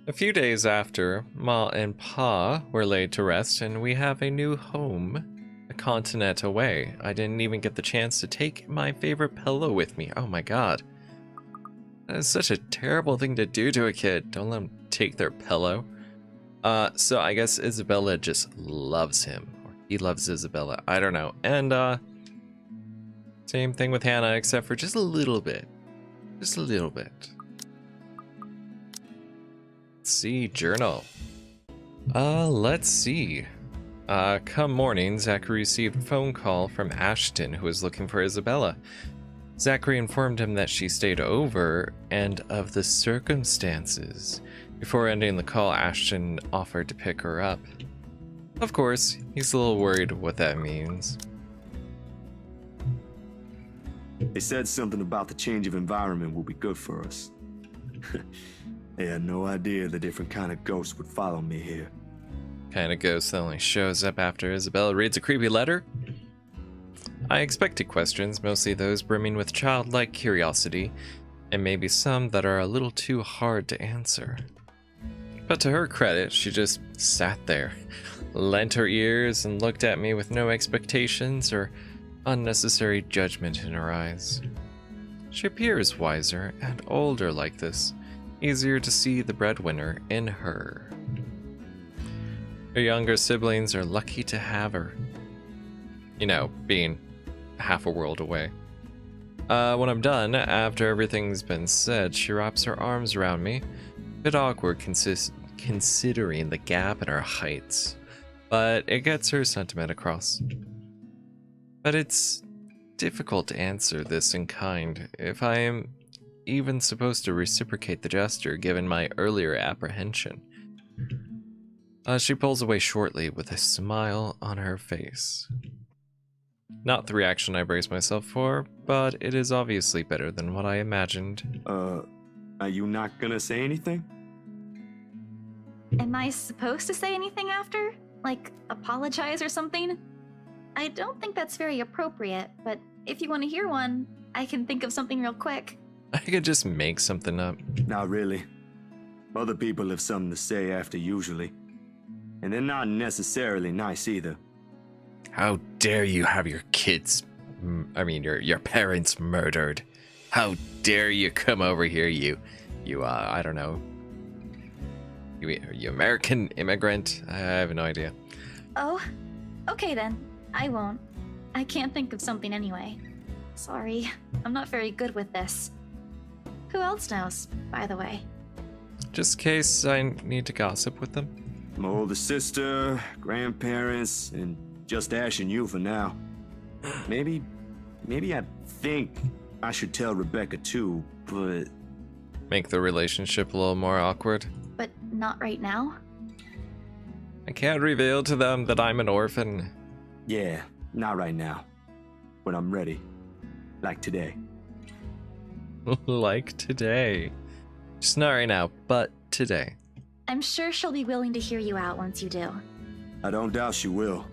A few days after, Ma and Pa were laid to rest, and we have a new home a continent away. I didn't even get the chance to take my favorite pillow with me. Oh my god. That is such a terrible thing to do to a kid. Don't let them take their pillow. So I guess Isabella just loves him. Or he loves Isabella. I don't know. And, same thing with Hannah, except for just a little bit. Just a little bit. Let's see, journal. Let's see. Come morning, Zachary received a phone call from Ashton, who was looking for Isabella. Zachary informed him that she stayed over and of the circumstances. Before ending the call, Ashton offered to pick her up. Of course, he's a little worried what that means. They said something about the change of environment will be good for us. They had no idea the different kind of ghosts would follow me here. Kind of ghost that only shows up after Isabella reads a creepy letter? I expected questions, mostly those brimming with childlike curiosity, and maybe some that are a little too hard to answer. But to her credit, she just sat there, lent her ears, and looked at me with no expectations or unnecessary judgment in her eyes. She appears wiser and older like this, easier to see the breadwinner in her. Her younger siblings are lucky to have her. You know, being half a world away. When I'm done, after everything's been said, she wraps her arms around me. A bit awkward considering the gap in our heights, but it gets her sentiment across. But it's difficult to answer this in kind, if I am even supposed to reciprocate the gesture given my earlier apprehension. She pulls away shortly with a smile on her face. Not the reaction I braced myself for, but it is obviously better than what I imagined. Are you not gonna say anything? Am I supposed to say anything after? Like, apologize or something? I don't think that's very appropriate, but if you want to hear one, I can think of something real quick. I could just make something up. Not really. Other people have something to say after usually. And they're not necessarily nice either. How dare you have your kids, your parents murdered? How dare you come over here, you I don't know. You American immigrant? I have no idea. Oh, okay then. I won't. I can't think of something anyway. Sorry, I'm not very good with this. Who else knows, by the way? Just in case I need to gossip with them. My older sister, grandparents, and just Ash and you for now. Maybe I think I should tell Rebecca too, but... Make the relationship a little more awkward. But not right now? I can't reveal to them that I'm an orphan. Yeah, not right now. When I'm ready. Like today. Like today. Just not right now, but today. I'm sure she'll be willing to hear you out once you do. I don't doubt she will.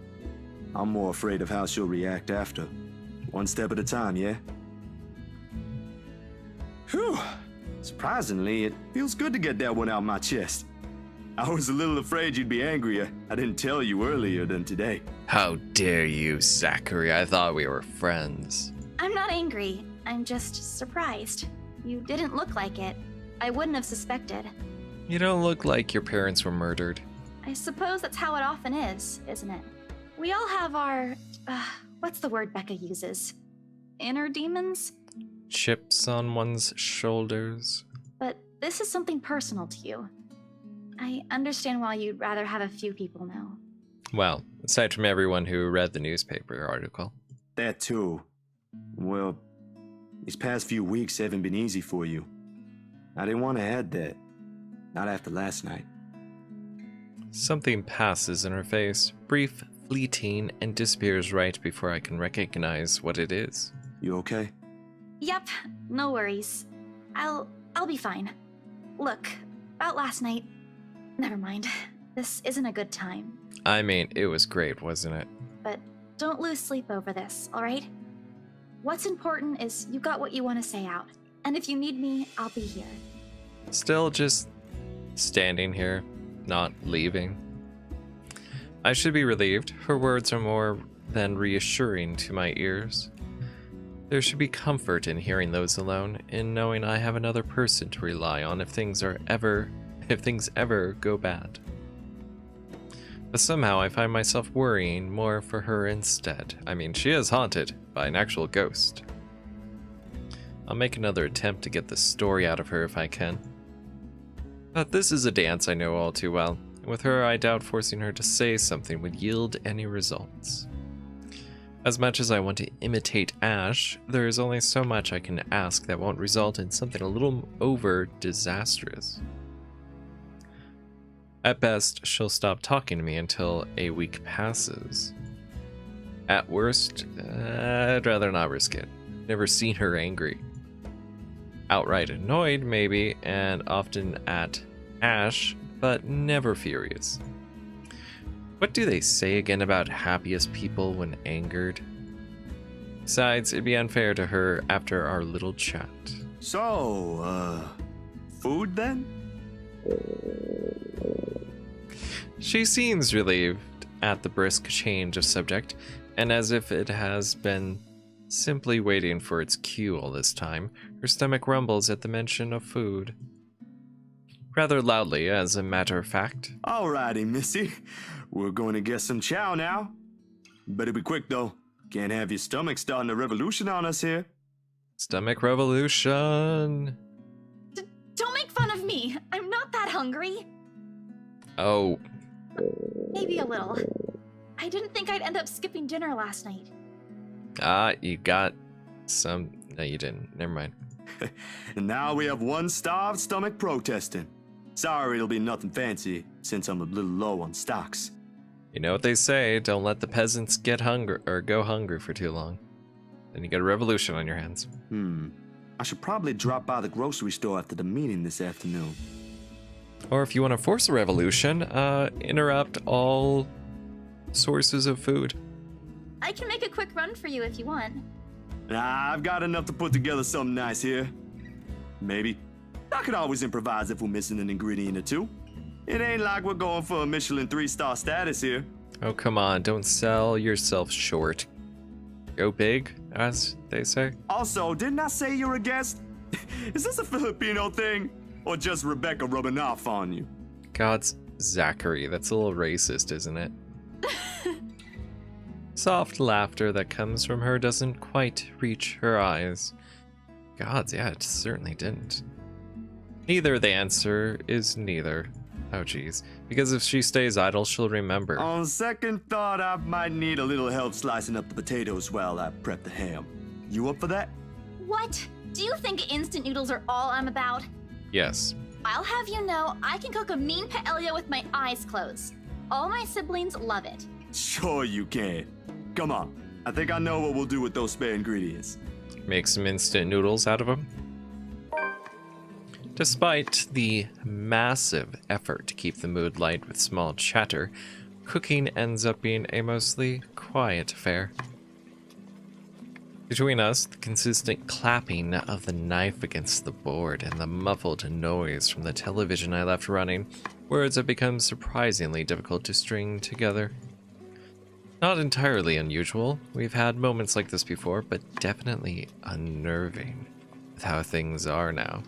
I'm more afraid of how she'll react after. One step at a time, yeah? Whew. Surprisingly, it feels good to get that one out my chest. I was a little afraid you'd be angrier. I didn't tell you earlier than today. How dare you, Zachary? I thought we were friends. I'm not angry. I'm just surprised. You didn't look like it. I wouldn't have suspected. You don't look like your parents were murdered. I suppose that's how it often is, isn't it? We all have our... what's the word Becca uses? Inner demons? Chips on one's shoulders. But this is something personal to you. I understand why you'd rather have a few people know. Well, aside from everyone who read the newspaper article. That too. Well, these past few weeks haven't been easy for you. I didn't want to add that. Not after last night. Something passes in her face, brief, fleeting, and disappears right before I can recognize what it is. You okay? Yep, no worries. I'll be fine. Look, about last night... Never mind. This isn't a good time. I mean, it was great, wasn't it? But don't lose sleep over this, alright? What's important is you got what you want to say out. And if you need me, I'll be here. Still just standing here, not leaving. I should be relieved. Her words are more than reassuring to my ears. There should be comfort in hearing those alone, in knowing I have another person to rely on if things ever go bad. But somehow I find myself worrying more for her instead. I mean, she is haunted by an actual ghost. I'll make another attempt to get the story out of her if I can. But this is a dance I know all too well. With her, I doubt forcing her to say something would yield any results. As much as I want to imitate Ash, there is only so much I can ask that won't result in something a little over disastrous. At best, she'll stop talking to me until a week passes. At worst, I'd rather not risk it. Never seen her angry. Outright annoyed, maybe, and often at Ash, but never furious. What do they say again about happiest people when angered? Besides, it'd be unfair to her after our little chat. So, food then? She seems relieved at the brisk change of subject, and as if it has been simply waiting for its cue all this time, her stomach rumbles at the mention of food. Rather loudly, as a matter of fact. Alrighty, Missy. We're going to get some chow now. Better be quick, though. Can't have your stomach starting a revolution on us here. Stomach revolution. Don't make fun of me. I'm not that hungry. Oh. Maybe a little. I didn't think I'd end up skipping dinner last night. You got some... No, you didn't. Never mind. And now we have one starved stomach protesting. Sorry, it'll be nothing fancy, since I'm a little low on stocks. You know what they say, don't let the peasants get hungry or go hungry for too long. Then you get a revolution on your hands. I should probably drop by the grocery store after the meeting this afternoon. Or if you want to force a revolution, interrupt all sources of food. I can make a quick run for you if you want. Nah, I've got enough to put together something nice here. Maybe. I could always improvise if we're missing an ingredient or two. It ain't like we're going for a Michelin 3-star status here. Oh, come on, don't sell yourself short. Go big, as they say. Also, didn't I say you're a guest? Is this a Filipino thing? Or just Rebecca rubbing off on you? God's Zachary, that's a little racist, isn't it? Soft laughter that comes from her doesn't quite reach her eyes. Gods, yeah, it certainly didn't. Neither the answer is neither. Oh, geez. Because if she stays idle, she'll remember. On second thought, I might need a little help slicing up the potatoes while I prep the ham. You up for that? What? Do you think instant noodles are all I'm about? Yes. I'll have you know, I can cook a mean paella with my eyes closed. All my siblings love it. Sure you can. Come on. I think I know what we'll do with those spare ingredients. Make some instant noodles out of them. Despite the massive effort to keep the mood light with small chatter, cooking ends up being a mostly quiet affair. Between us, the consistent clapping of the knife against the board and the muffled noise from the television I left running, words have become surprisingly difficult to string together. Not entirely unusual. We've had moments like this before, but definitely unnerving with how things are now.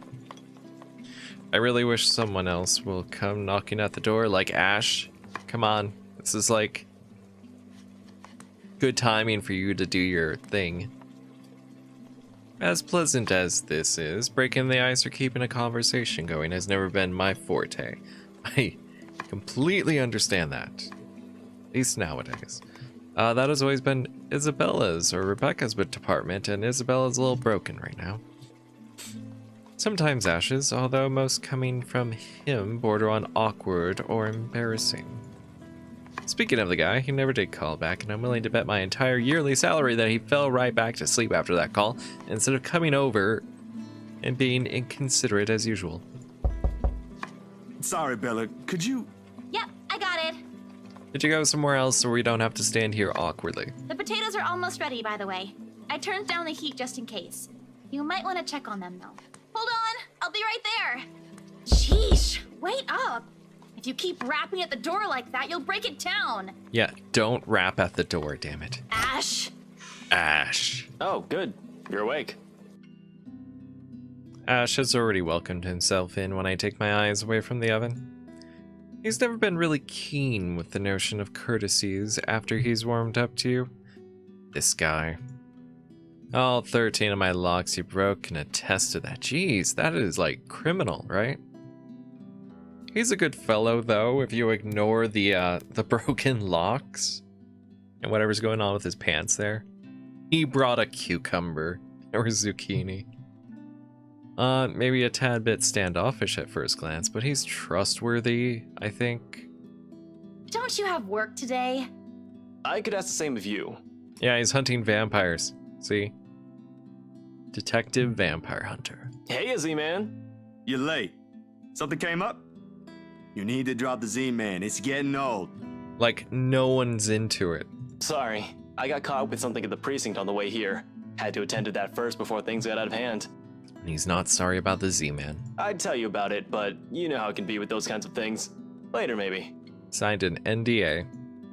I really wish someone else will come knocking at the door, like Ash. Come on, this is like good timing for you to do your thing. As pleasant as this is, breaking the ice or keeping a conversation going has never been my forte. I completely understand that, at least nowadays. That has always been Isabella's or Rebecca's department, and Isabella's a little broken right now. Sometimes Ash's, although most coming from him border on awkward or embarrassing. Speaking of the guy, he never did call back, and I'm willing to bet my entire yearly salary that he fell right back to sleep after that call, instead of coming over and being inconsiderate as usual. Sorry, Bella. Could you... Yep, I got it. Did you go somewhere else so we don't have to stand here awkwardly? The potatoes are almost ready, by the way. I turned down the heat just in case. You might want to check on them, though. Hold on, I'll be right there. Sheesh, wait up. If you keep rapping at the door like that, you'll break it down. Yeah, don't rap at the door, damn it. Ash. Ash. Oh, good. You're awake. Ash has already welcomed himself in when I take my eyes away from the oven. He's never been really keen with the notion of courtesies after he's warmed up to you. This guy. All 13 of my locks he broke can attest to that. Jeez, that is like criminal, right? He's a good fellow though, if you ignore the broken locks and whatever's going on with his pants there. He brought a cucumber or zucchini. Maybe a tad bit standoffish at first glance, but he's trustworthy, I think. Don't you have work today? I could ask the same of you. Yeah, he's hunting vampires. See? Detective Vampire Hunter. Hey, Izzy, man. You're late. Something came up? You need to drop the Z-Man. It's getting old. Like, no one's into it. Sorry, I got caught up with something at the precinct on the way here. Had to attend to that first before things got out of hand. And he's not sorry about the Z-Man. I'd tell you about it, but you know how it can be with those kinds of things. Later, maybe. Signed an NDA.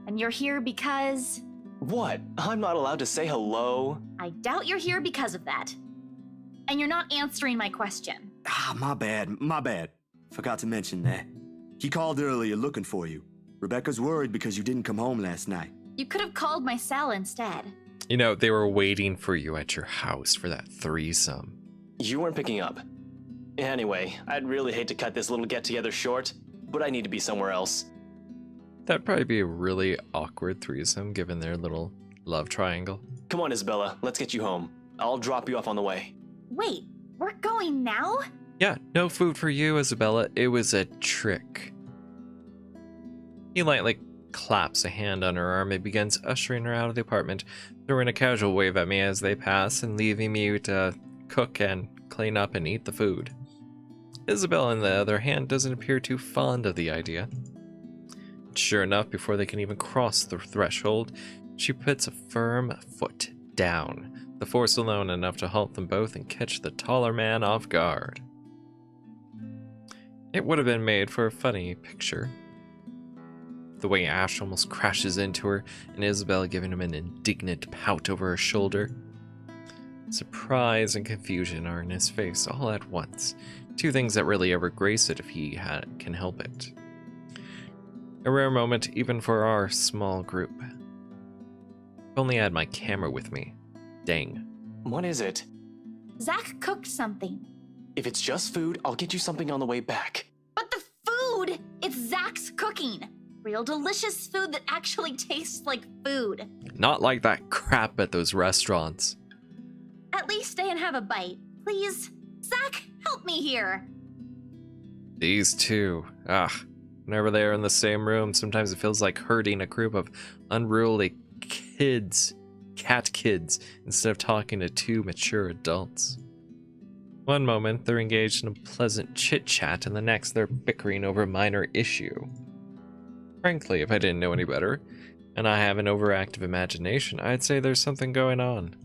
And you're here because... What? I'm not allowed to say hello? I doubt you're here because of that. And you're not answering my question. Ah, my bad. Forgot to mention that. He called earlier looking for you. Rebecca's worried because you didn't come home last night. You could have called my cell instead. You know, they were waiting for you at your house for that threesome. You weren't picking up. Anyway, I'd really hate to cut this little get-together short, but I need to be somewhere else. That'd probably be a really awkward threesome given their little love triangle. Come on, Isabella, let's get you home. I'll drop you off on the way. Wait, we're going now? Yeah, no food for you, Isabella. It was a trick. He lightly claps a hand on her arm and begins ushering her out of the apartment, throwing a casual wave at me as they pass and leaving me to cook and clean up and eat the food. Isabella, on the other hand, doesn't appear too fond of the idea. Sure enough, before they can even cross the threshold, she puts a firm foot down, the force alone enough to halt them both and catch the taller man off guard. It would have been made for a funny picture. The way Ash almost crashes into her, and Isabella giving him an indignant pout over her shoulder. Surprise and confusion are in his face all at once, two things that rarely ever grace it if he can help it. A rare moment even for our small group. If only I had my camera with me. Dang. What is it? Zach cooked something. If it's just food, I'll get you something on the way back. But the food! It's Zach's cooking. Real delicious food that actually tastes like food. Not like that crap at those restaurants. At least stay and have a bite, please. Zach, help me here. These two. Whenever they're in the same room, sometimes it feels like herding a group of unruly kids, cat kids, instead of talking to two mature adults. One moment, they're engaged in a pleasant chit-chat, and the next, they're bickering over a minor issue. Frankly, if I didn't know any better, and I have an overactive imagination, I'd say there's something going on.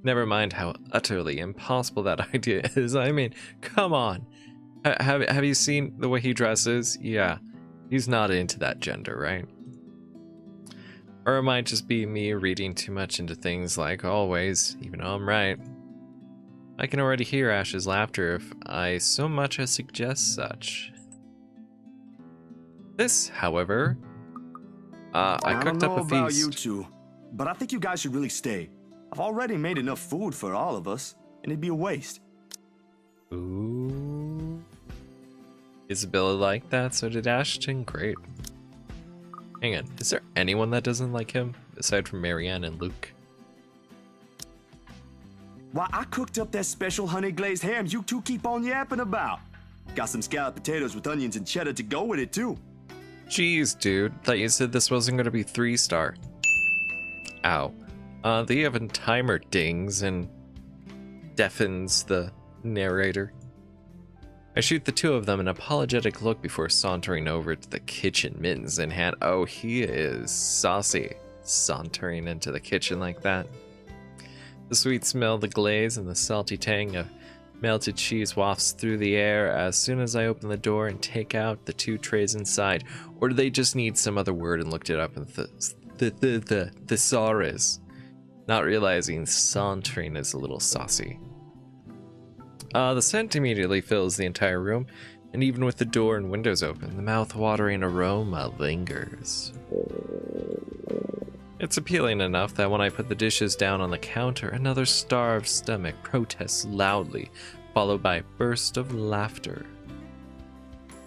Never mind how utterly impossible that idea is. I mean, come on. Have you seen the way he dresses? Yeah, he's not into that gender, right? Or it might just be me reading too much into things like always, even though I'm right. I can already hear Ash's laughter if I so much as suggest such. This, however, I cooked up a feast. I don't know about you two, but I think you guys should really stay. I've already made enough food for all of us, and it'd be a waste. Ooh. Isabella liked that, so did Ashton. Great. Hang on, is there anyone that doesn't like him, aside from Marianne and Luke? Why, I cooked up that special honey glazed ham you two keep on yapping about. Got some scalloped potatoes with onions and cheddar to go with it, too. Jeez, dude. Thought you said this wasn't going to be 3-star. Ow. The oven timer dings and deafens the narrator. I shoot the two of them an apologetic look before sauntering over to the kitchen, mittens in hand. Oh, he is saucy, sauntering into the kitchen like that. The sweet smell of the glaze and the salty tang of Melted cheese wafts through the air as soon as I open the door and take out the 2 trays inside. Or do they just need some other word and looked it up in the thesaurus? Not realizing sauntering is a little saucy. The scent immediately fills the entire room, and even with the door and windows open, the mouth-watering aroma lingers. It's appealing enough that when I put the dishes down on the counter, another starved stomach protests loudly, followed by a burst of laughter.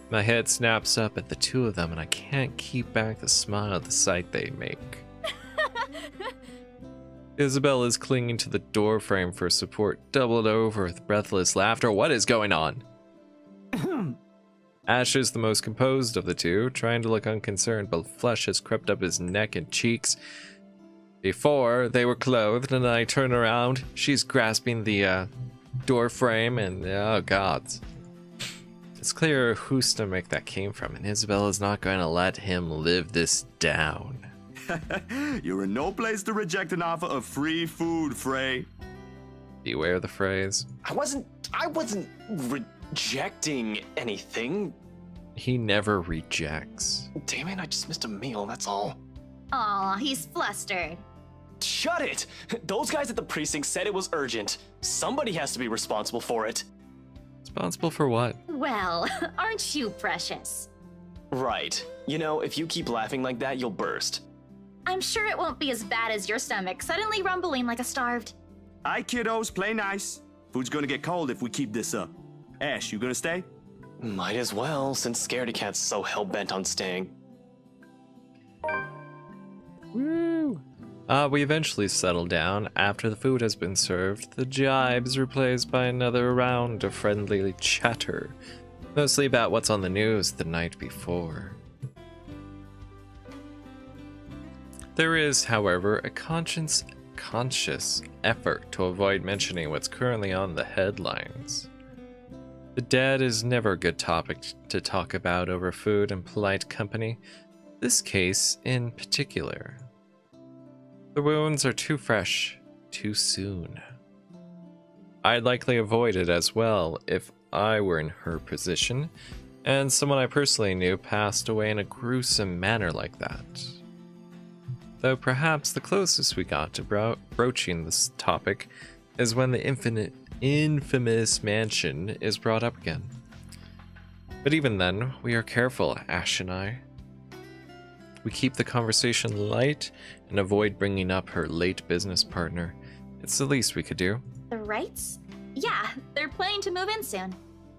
My head snaps up at the 2 of them, and I can't keep back the smile at the sight they make. Isabella is clinging to the door frame for support, doubled over with breathless laughter. What is going on? Ash is the most composed of the 2, trying to look unconcerned, but flesh has crept up his neck and cheeks. Before, they were clothed, and I turn around. She's grasping the door frame, and oh god. It's clear whose stomach that came from, and Isabella's not going to let him live this down. You're in no place to reject an offer of free food, Frey. Beware the phrase. I wasn't rejecting anything. He never rejects. Damn it, I just missed a meal, that's all. Aw, he's flustered. Shut it! Those guys at the precinct said it was urgent. Somebody has to be responsible for it. Responsible for what? Well, aren't you precious? Right. You know, if you keep laughing like that, you'll burst. I'm sure it won't be as bad as your stomach suddenly rumbling like a starved. Aye, kiddos, play nice. Food's gonna get cold if we keep this up. Ash, you gonna stay? Might as well, since Scaredy Cat's so hell-bent on staying. Woo! We eventually settle down. After the food has been served, the jibe's replaced by another round of friendly chatter, mostly about what's on the news the night before. There is, however, a conscious effort to avoid mentioning what's currently on the headlines. The dead is never a good topic to talk about over food and polite company, this case in particular. The wounds are too fresh, too soon. I'd likely avoid it as well if I were in her position, and someone I personally knew passed away in a gruesome manner like that. Though perhaps the closest we got to broaching this topic is when the infamous mansion is brought up again. But even then, we are careful, Ash and I. We keep the conversation light and avoid bringing up her late business partner. It's the least we could do. The Wrights? Yeah, they're planning to move in soon.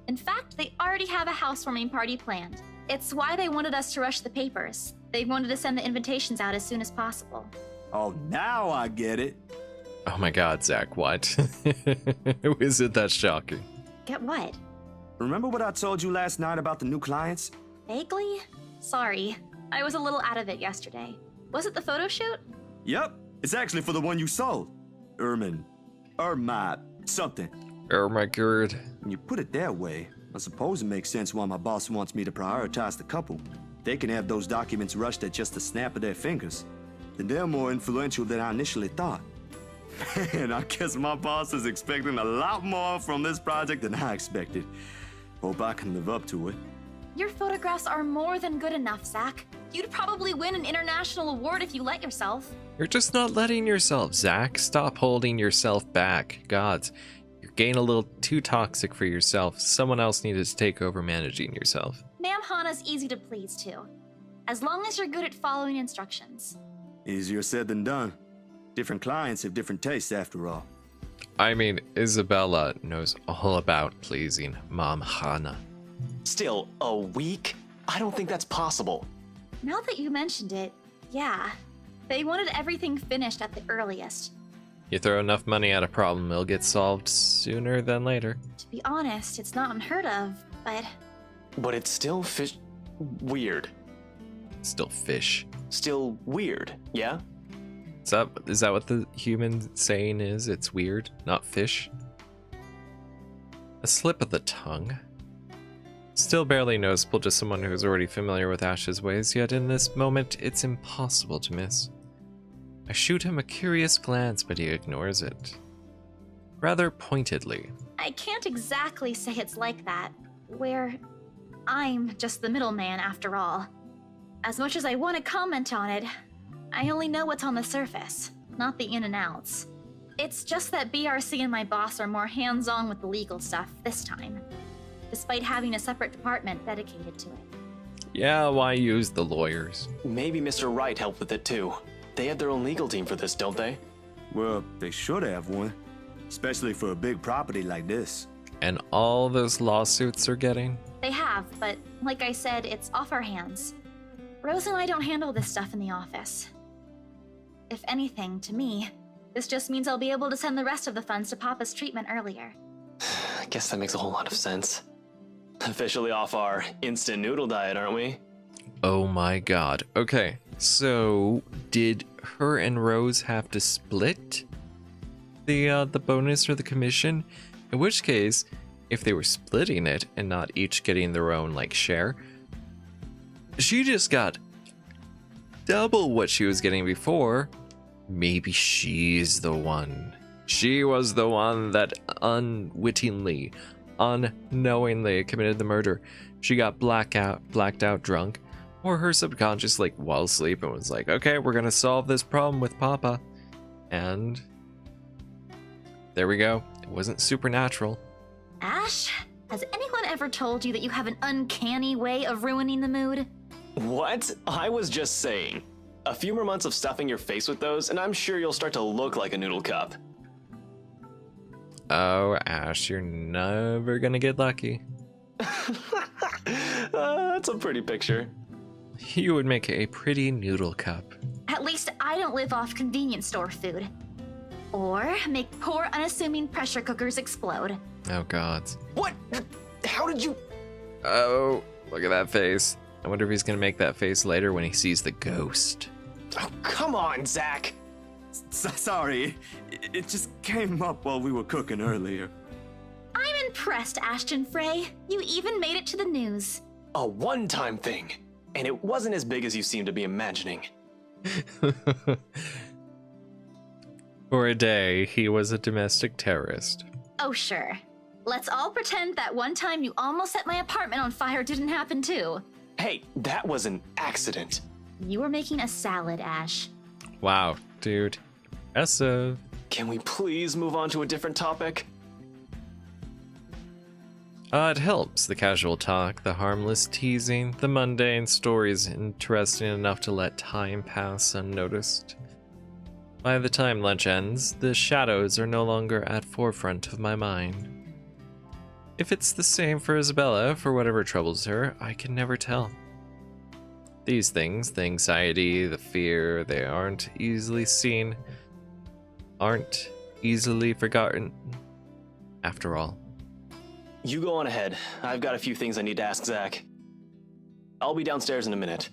In fact, they already have a housewarming party planned. It's why they wanted us to rush the papers. They wanted to send the invitations out as soon as possible. Oh, now I get it. Oh my god, Zach, what? Is it that shocking? Get what? Remember what I told you last night about the new clients? Vaguely? Sorry, I was a little out of it yesterday. Was it the photo shoot? Yep, it's actually for the one you sold. Something. Oh my god. When you put it that way, I suppose it makes sense why my boss wants me to prioritize the couple. They can have those documents rushed at just a snap of their fingers. And they're more influential than I initially thought. Man, I guess my boss is expecting a lot more from this project than I expected. Hope I can live up to it. Your photographs are more than good enough, Zach. You'd probably win an international award if you let yourself. You're just not letting yourself, Zach. Stop holding yourself back. Gods, you're getting a little too toxic for yourself. Someone else needed to take over managing yourself. Ma'am Hana's easy to please too, as long as you're good at following instructions. Easier said than done. Different clients have different tastes after all. I mean, Isabella knows all about pleasing Mom Hana. Still, a week? I don't think that's possible. Now that you mentioned it, yeah. They wanted everything finished at the earliest. You throw enough money at a problem, it'll get solved sooner than later. To be honest, it's not unheard of, but... But it's still weird. Still fish. Still weird, yeah? Is that what the human saying is? It's weird, not fish? A slip of the tongue. Still barely noticeable to someone who is already familiar with Ash's ways, yet in this moment, it's impossible to miss. I shoot him a curious glance, but he ignores it. rather pointedly. I can't exactly say it's like that, where I'm just the middleman after all. As much as I want to comment on it, I only know what's on the surface, not the in and outs. It's just that BRC and my boss are more hands-on with the legal stuff this time, despite having a separate department dedicated to it. Yeah, why use the lawyers? Maybe Mr. Wright helped with it too. They have their own legal team for this, don't they? Well, they should have one, especially for a big property like this. And all those lawsuits are getting? They have, but like I said, it's off our hands. Rose and I don't handle this stuff in the office. If anything, to me, this just means I'll be able to send the rest of the funds to Papa's treatment earlier. I guess that makes a whole lot of sense. Officially off our instant noodle diet, aren't we? Oh my god. Okay, so did her and Rose have to split the bonus or the commission? In which case, if they were splitting it and not each getting their own like share, she just got double what she was getting before. Maybe she's the one. She was the one that unknowingly committed the murder. She got blacked out drunk, or her subconscious like while asleep and was like, okay, we're gonna solve this problem with Papa. And there we go. It wasn't supernatural. Ash, has anyone ever told you that you have an uncanny way of ruining the mood? What? I was just saying. A few more months of stuffing your face with those, and I'm sure you'll start to look like a noodle cup. Oh, Ash, you're never gonna get lucky. That's a pretty picture. You would make a pretty noodle cup. At least I don't live off convenience store food. Or make poor, unassuming pressure cookers explode. Oh, God. What? How did you... Oh, look at that face. I wonder if he's gonna make that face later when he sees the ghost. Oh, come on, Zach. Sorry, it just came up while we were cooking earlier. I'm impressed, Ashton Frey. You even made it to the news. A one-time thing. And it wasn't as big as you seem to be imagining. For a day, he was a domestic terrorist. Oh, sure. Let's all pretend that one time you almost set my apartment on fire didn't happen too. Hey, that was an accident. You were making a salad, Ash. Wow, dude. Impressive. Can we please move on to a different topic? It helps. The casual talk, the harmless teasing, the mundane stories interesting enough to let time pass unnoticed. By the time lunch ends, the shadows are no longer at forefront of my mind. If it's the same for Isabella, for whatever troubles her, I can never tell. These things, the anxiety, the fear, they aren't easily seen, aren't easily forgotten, after all. You go on ahead. I've got a few things I need to ask Zach. I'll be downstairs in a minute.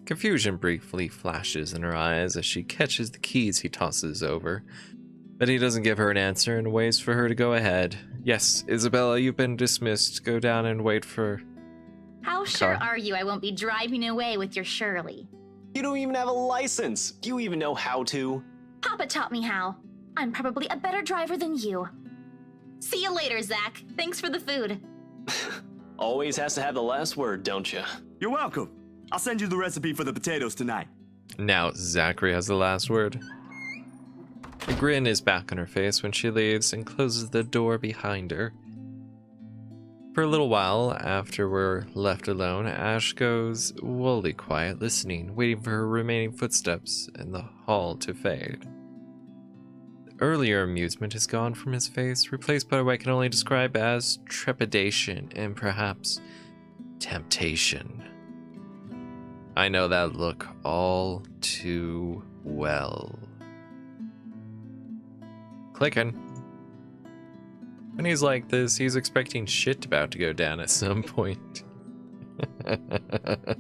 Confusion briefly flashes in her eyes as she catches the keys he tosses over, but he doesn't give her an answer and waits for her to go ahead. Yes, Isabella, you've been dismissed. Go down and wait for... How sure are you I won't be driving away with your Shirley? You don't even have a license. Do you even know how to? Papa taught me how. I'm probably a better driver than you. See you later, Zach. Thanks for the food. Always has to have the last word, don't you? You're welcome. I'll send you the recipe for the potatoes tonight. Now Zachary has the last word. A grin is back on her face when she leaves and closes the door behind her. For a little while after we're left alone, Ash goes woolly quiet, listening, waiting for her remaining footsteps in the hall to fade. The earlier amusement is gone from his face, replaced by what I can only describe as trepidation and perhaps temptation. I know that look all too well. Clicking. When he's like this, he's expecting shit about to go down at some point. That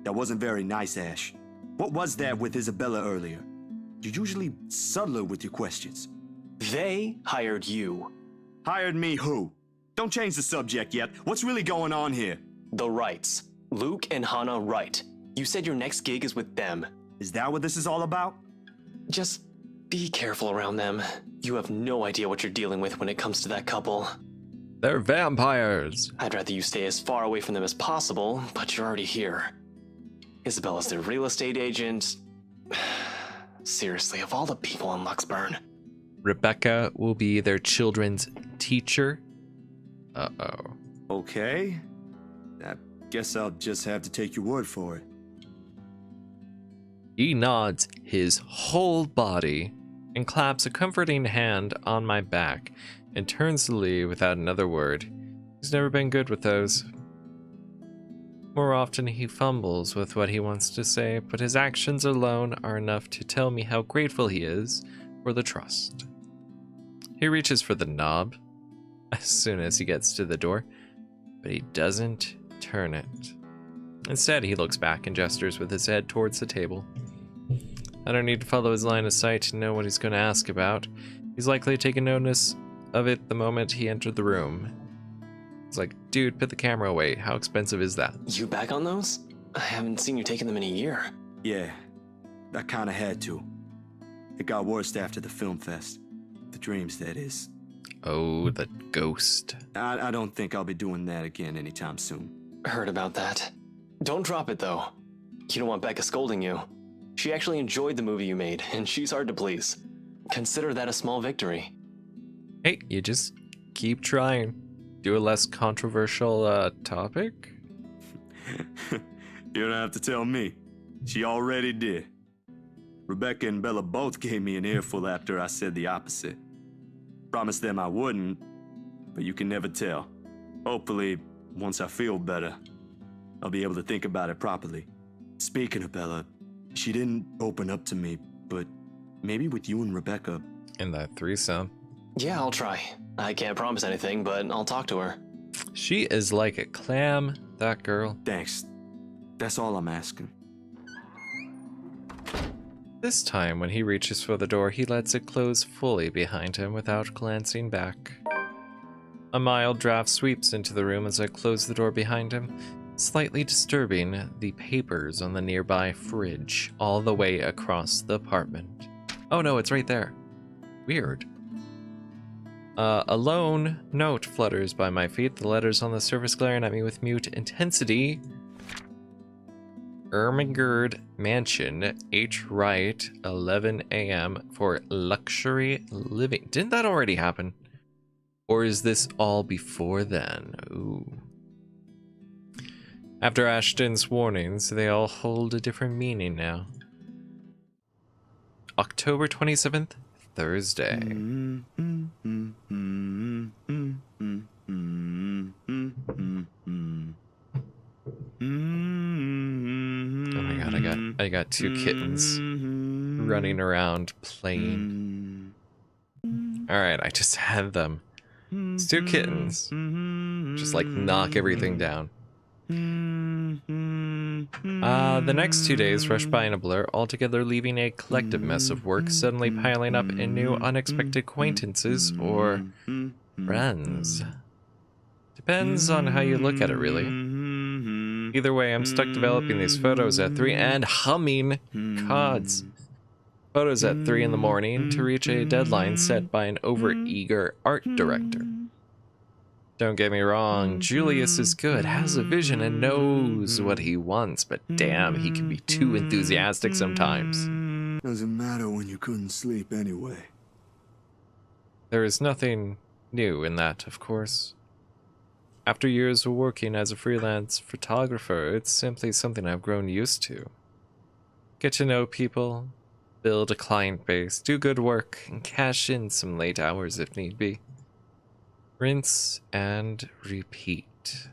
wasn't very nice, Ash. What was that with Isabella earlier? You're usually subtler with your questions. They hired you. Hired me who? Don't change the subject yet. What's really going on here? The Wrights. Luke and Hannah Wright. You said your next gig is with them. Is that what this is all about? Just be careful around them. You have no idea what you're dealing with when it comes to that couple. They're vampires. I'd rather you stay as far away from them as possible, but you're already here. Isabella's their real estate agent. Seriously, of all the people in Luxburn. Rebecca will be their children's teacher. Uh-oh. Okay. I guess I'll just have to take your word for it. He nods his whole body and claps a comforting hand on my back and turns to leave without another word. He's never been good with those. More often he fumbles with what he wants to say, but his actions alone are enough to tell me how grateful he is for the trust. He reaches for the knob as soon as he gets to the door, but he doesn't turn it. Instead, he looks back and gestures with his head towards the table. I don't need to follow his line of sight to know what he's going to ask about. He's likely taken notice of it the moment he entered the room. It's like, dude, put the camera away. How expensive is that? You back on those? I haven't seen you taking them in a year. Yeah, I kinda had to. It got worse after the film fest. The dreams, that is. Oh, the ghost. I don't think I'll be doing that again anytime soon. Heard about that. Don't drop it, though. You don't want Becca scolding you. She actually enjoyed the movie you made, and she's hard to please. Consider that a small victory. Hey, you just keep trying. Do a less controversial topic? You don't have to tell me. She already did. Rebecca and Bella both gave me an earful after I said the opposite. Promised them I wouldn't, but you can never tell. Hopefully, once I feel better, I'll be able to think about it properly. Speaking of Bella, she didn't open up to me, but maybe with you and Rebecca. In that threesome. Yeah, I'll try. I can't promise anything, but I'll talk to her. She is like a clam, that girl. Thanks. That's all I'm asking. This time, when he reaches for the door, he lets it close fully behind him without glancing back. A mild draft sweeps into the room as I close the door behind him, slightly disturbing the papers on the nearby fridge all the way across the apartment. Oh no, it's right there. Weird. A lone note flutters by my feet, the letters on the surface glaring at me with mute intensity. Ermingard Mansion, H. Wright, 11 a.m. for luxury living. Didn't that already happen? Or is this all before then? Ooh. After Ashton's warnings, they all hold a different meaning now. October 27th, Thursday. Oh my god, I got two kittens running around playing. Alright, I just had them. It's two kittens. Just like knock everything down. The next 2 days rushed by in a blur, altogether leaving a collective mess of work suddenly piling up in new unexpected acquaintances or friends. Depends on how you look at it, really. Either way, I'm stuck developing these photos at 3 and humming cards. Photos at 3 in the morning to reach a deadline set by an overeager art director. Don't get me wrong, Julius is good, has a vision, and knows what he wants, but damn, he can be too enthusiastic sometimes. Doesn't matter when you couldn't sleep anyway. There is nothing new in that, of course. After years of working as a freelance photographer, it's simply something I've grown used to. Get to know people, build a client base, do good work, and cash in some late hours if need be. Rinse and repeat.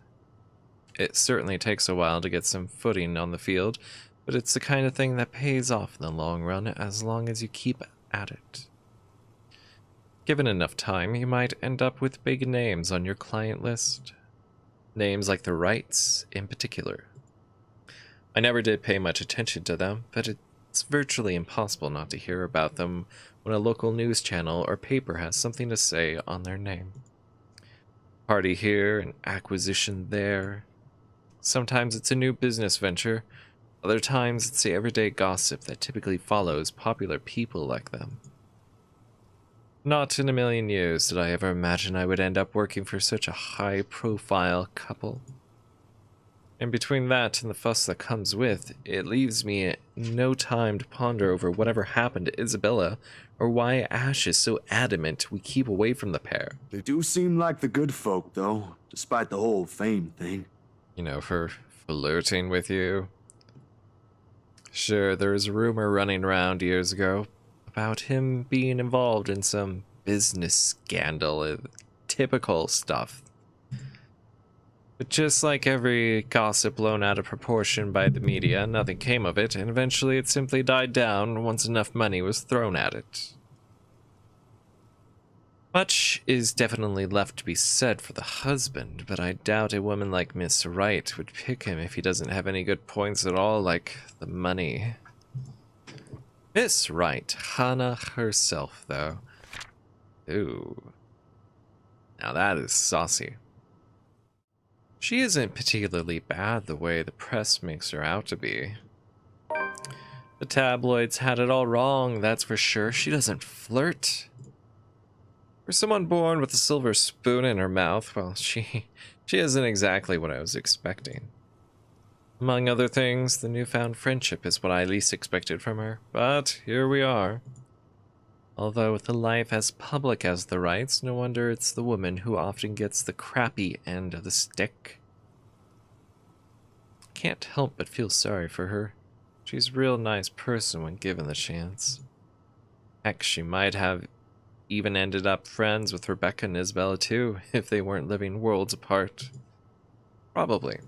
It certainly takes a while to get some footing on the field, but it's the kind of thing that pays off in the long run as long as you keep at it. Given enough time, you might end up with big names on your client list. Names like the Wrights in particular. I never did pay much attention to them, but it's virtually impossible not to hear about them when a local news channel or paper has something to say on their name. Party here, an acquisition there. Sometimes it's a new business venture. Other times it's the everyday gossip that typically follows popular people like them. Not in a million years did I ever imagine I would end up working for such a high-profile couple. And between that and the fuss that comes with, it leaves me no time to ponder over whatever happened to Isabella, or why Ash is so adamant we keep away from the pair. They do seem like the good folk, though, despite the whole fame thing. You know, for flirting with you. Sure, there was a rumor running around years ago about him being involved in some business scandal, typical stuff. But just like every gossip blown out of proportion by the media, nothing came of it, and eventually it simply died down once enough money was thrown at it. Much is definitely left to be said for the husband, but I doubt a woman like Miss Wright would pick him if he doesn't have any good points at all, like the money. Miss Wright, Hannah herself, though. Ooh. Now that is saucy. She isn't particularly bad the way the press makes her out to be. The tabloids had it all wrong, that's for sure. She doesn't flirt. For someone born with a silver spoon in her mouth, well, she isn't exactly what I was expecting. Among other things, the newfound friendship is what I least expected from her, but here we are. Although with a life as public as the Wrights, no wonder it's the woman who often gets the crappy end of the stick. Can't help but feel sorry for her. She's a real nice person when given the chance. Heck, she might have even ended up friends with Rebecca and Isabella too, if they weren't living worlds apart. Probably.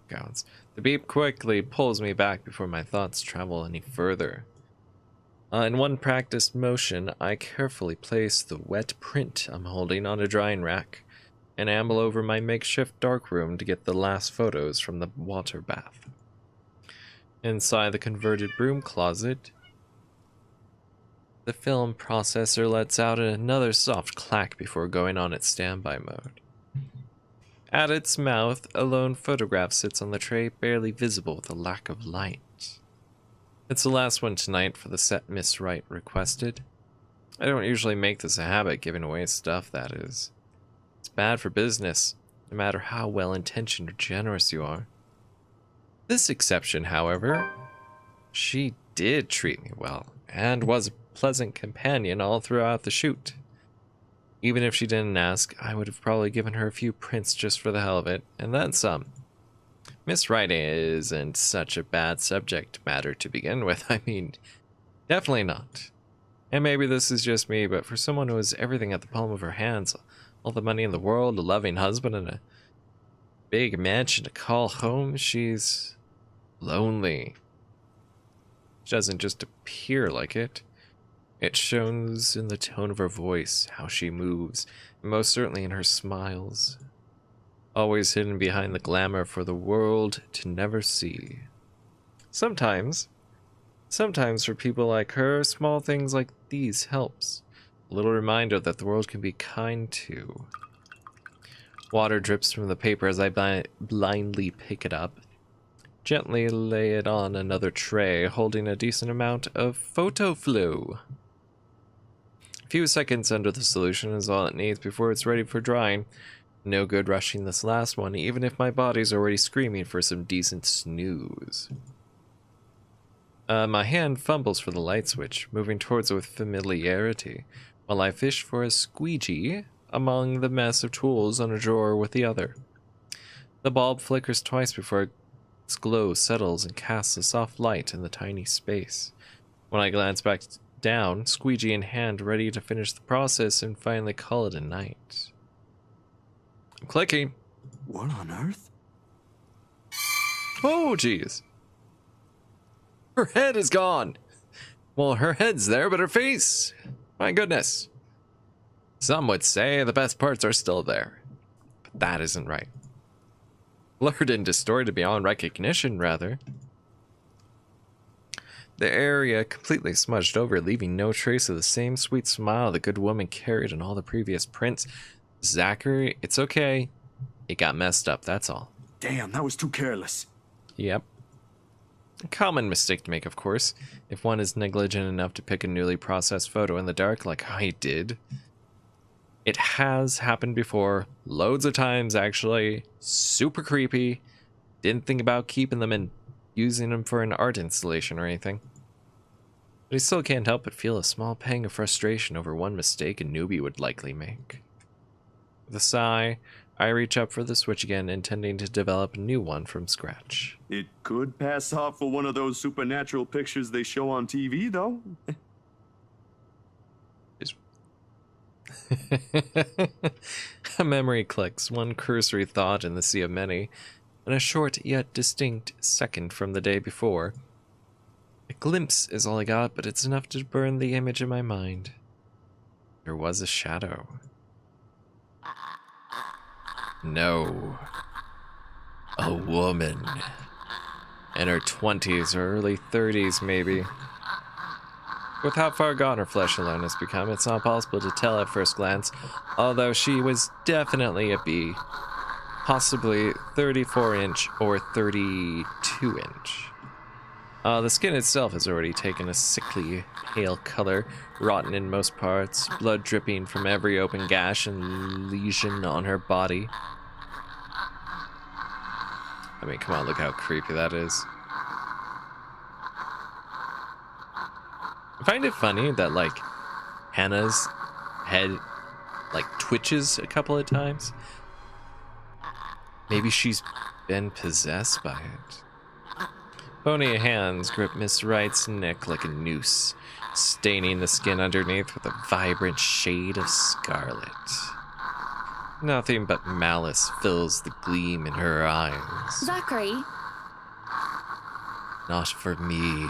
Gods. The beep quickly pulls me back before my thoughts travel any further. In one practiced motion, I carefully place the wet print I'm holding on a drying rack and amble over my makeshift darkroom to get the last photos from the water bath. Inside the converted broom closet, the film processor lets out another soft clack before going on its standby mode. At its mouth, a lone photograph sits on the tray, barely visible with a lack of light. It's the last one tonight for the set Miss Wright requested. I don't usually make this a habit, giving away stuff, that is. It's bad for business, no matter how well-intentioned or generous you are. This exception, however, she did treat me well, and was a pleasant companion all throughout the shoot. Even if she didn't ask, I would have probably given her a few prints just for the hell of it, and then some. Miss Wright isn't such a bad subject matter to begin with. I mean, definitely not. And maybe this is just me, but for someone who has everything at the palm of her hands, all the money in the world, a loving husband, and a big mansion to call home, she's lonely. She doesn't just appear like it. It shows in the tone of her voice, how she moves, and most certainly in her smiles. Always hidden behind the glamour for the world to never see. Sometimes for people like her, small things like these helps. A little reminder that the world can be kind too. Water drips from the paper as I blindly pick it up. Gently lay it on another tray, holding a decent amount of photo flu. A few seconds under the solution is all it needs before it's ready for drying. No good rushing this last one, even if my body's already screaming for some decent snooze. My hand fumbles for the light switch, moving towards it with familiarity, while I fish for a squeegee among the mess of tools on a drawer with the other. The bulb flickers twice before its glow settles and casts a soft light in the tiny space. When I glance back down, squeegee in hand, ready to finish the process and finally call it a night. I'm clicking. What on earth? Oh, jeez. Her head is gone. Well, her head's there, but her face, my goodness. Some would say the best parts are still there, but that isn't right. Blurred and distorted beyond recognition, rather. The area completely smudged over, leaving no trace of the same sweet smile the good woman carried in all the previous prints. Zachary, it's okay. It got messed up, that's all. Damn, that was too careless. Yep. A common mistake to make, of course, if one is negligent enough to pick a newly processed photo in the dark like I did. It has happened before, loads of times actually, super creepy. Didn't think about keeping them and using them for an art installation or anything. But I still can't help but feel a small pang of frustration over one mistake a newbie would likely make. With a sigh, I reach up for the switch again, intending to develop a new one from scratch. It could pass off for one of those supernatural pictures they show on TV, though. A memory clicks, one cursory thought in the sea of many, and a short yet distinct second from the day before. A glimpse is all I got, but it's enough to burn the image in my mind. There was a shadow. No. A woman. In her 20s or early 30s, maybe. With how far gone her flesh alone has become, it's not possible to tell at first glance, although she was definitely a B. Possibly 34-inch or 32-inch. The skin itself has already taken a sickly, pale color, rotten in most parts, blood dripping from every open gash and lesion on her body. I mean, come on, look how creepy that is. I find it funny that, like, Hannah's head, like, twitches a couple of times. Maybe she's been possessed by it. Bony hands grip Miss Wright's neck like a noose, staining the skin underneath with a vibrant shade of scarlet. Nothing but malice fills the gleam in her eyes. Zachary? Not for me,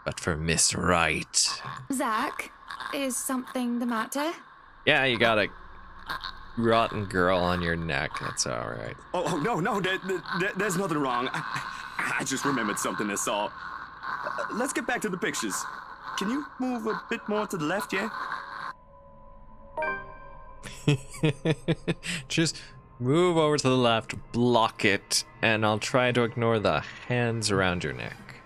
but for Miss Wright. Zach, is something the matter? Yeah, you got a rotten girl on your neck. That's all right. Oh no, there's nothing wrong. I just remembered something I saw. Let's get back to the pictures. Can you move a bit more to the left, yeah? Just move over to the left, block it, and I'll try to ignore the hands around your neck.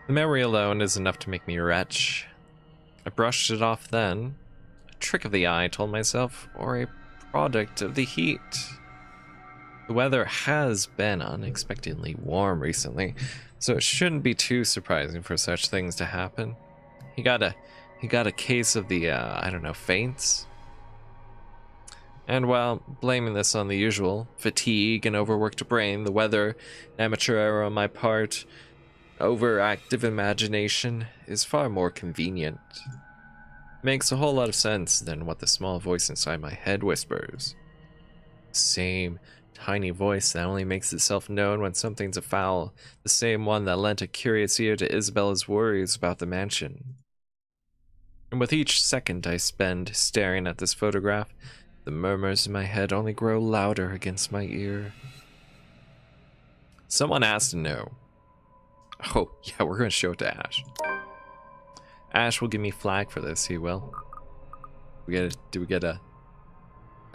The memory alone is enough to make me retch. I brushed it off then. A trick of the eye, I told myself, or a product of the heat. The weather has been unexpectedly warm recently, so it shouldn't be too surprising for such things to happen. He got a case of the, I don't know, faints? And while blaming this on the usual, fatigue and overworked brain, the weather, amateur error on my part, overactive imagination, is far more convenient. Makes a whole lot of sense than what the small voice inside my head whispers. Same tiny voice that only makes itself known when something's afoul, the same one that lent a curious ear to Isabella's worries about the mansion. And with each second I spend staring at this photograph, the murmurs in my head only grow louder against my ear. Someone has to know. Oh, yeah, we're going to show it to Ash. Ash will give me flack for this, he will. Do we get a...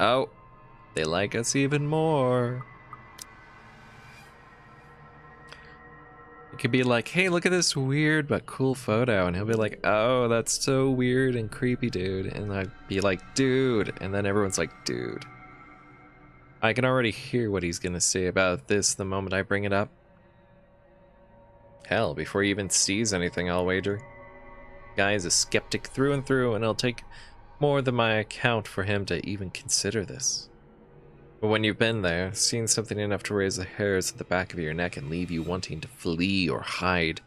Oh, they like us even more. It could be like, hey, look at this weird but cool photo. And he'll be like, oh, that's so weird and creepy, dude. And I'd be like, dude. And then everyone's like, dude. I can already hear what he's going to say about this the moment I bring it up. Hell, before he even sees anything, I'll wager. Guy is a skeptic through and through, and it'll take more than my account for him to even consider this. But when you've been there, seen something enough to raise the hairs at the back of your neck and leave you wanting to flee or hide,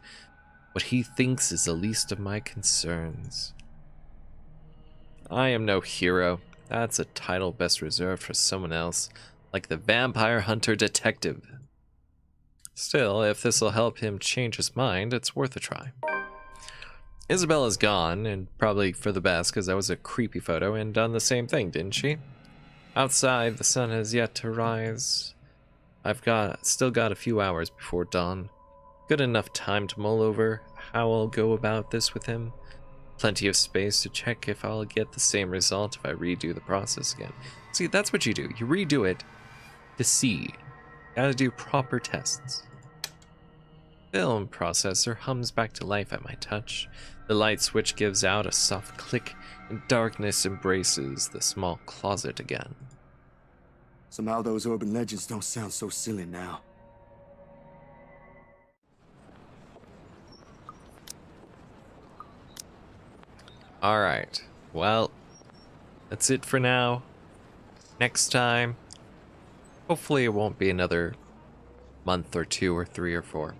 what he thinks is the least of my concerns. I am no hero. That's a title best reserved for someone else, like the vampire hunter detective. Still, if this'll help him change his mind, it's worth a try. Isabella's gone, and probably for the best, because that was a creepy photo, and done the same thing, didn't she? Outside, the sun has yet to rise. I've still got a few hours before dawn. Good enough time to mull over how I'll go about this with him. Plenty of space to check if I'll get the same result if I redo the process again. See, that's what you do. You redo it to see. Gotta do proper tests. film processor hums back to life at my touch. The light switch gives out a soft click, and darkness embraces the small closet again. Somehow those urban legends don't sound so silly now. Alright, well, that's it for now. Next time, hopefully it won't be another month or 2 or 3 or 4.